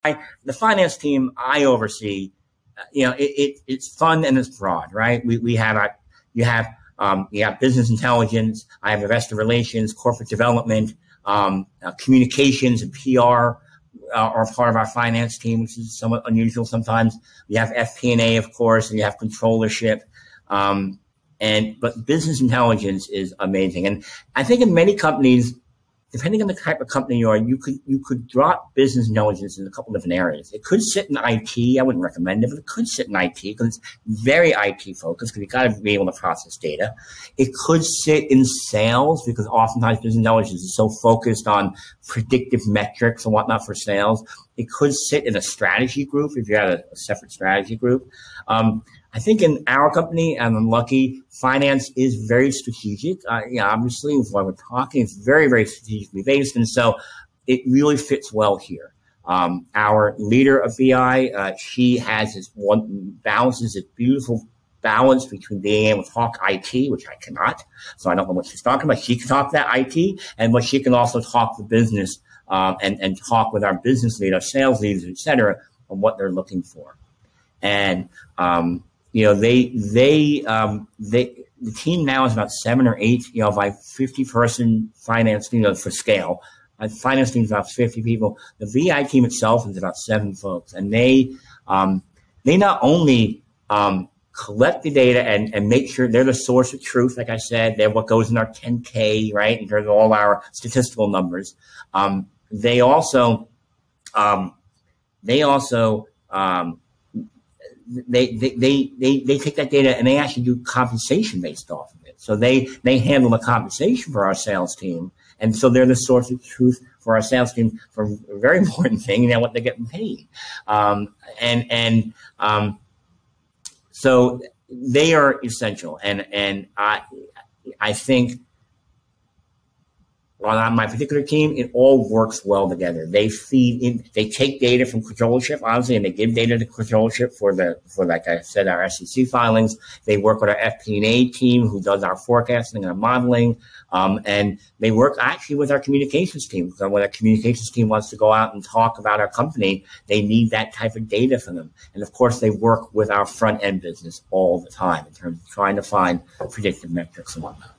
The finance team I oversee, it's fun and it's broad, right? We have you have business intelligence. I have investor relations, corporate development, communications and PR are part of our finance team, which is somewhat unusual sometimes. You have FP&A, of course, and you have controllership. But business intelligence is amazing. And I think in many companies, depending on the type of company you are, you could drop business intelligence in a couple different areas. It could sit in IT. I wouldn't recommend it, but it could sit in IT because it's very IT focused because you got to be able to process data. It could sit in sales because oftentimes business intelligence is so focused on predictive metrics and whatnot for sales. It could sit in a strategy group if you had a separate strategy group. I think in our company, and I'm lucky, finance is very strategic. Obviously, while we're talking, it's very, very strategically based. And so it really fits well here. Our leader of BI, she has balances this beautiful balance between being able to talk IT, which I cannot. So I don't know what she's talking about. She can talk that IT, but she can also talk the business, and talk with our business lead, our sales leaders, et cetera, on what they're looking for. And, the team now is about 7 or 8, by 50-person finance team, for scale. Finance team is about 50 people. The VI team itself is about 7 folks, and they not only collect the data and make sure they're the source of truth. Like I said, they're what goes in our 10K, right? In terms of all our statistical numbers. They also they take that data and they actually do compensation based off of it. So they handle the compensation for our sales team. And so they're the source of truth for our sales team for a very important thing, what they're getting paid. So they are essential. And I think on my particular team, it all works well together. They take data from controllership, obviously, and they give data to controllership for like I said, our SEC filings. They work with our FP&A team who does our forecasting and our modeling. And they work actually with our communications team. So when our communications team wants to go out and talk about our company, they need that type of data from them. And of course, they work with our front end business all the time in terms of trying to find predictive metrics and whatnot.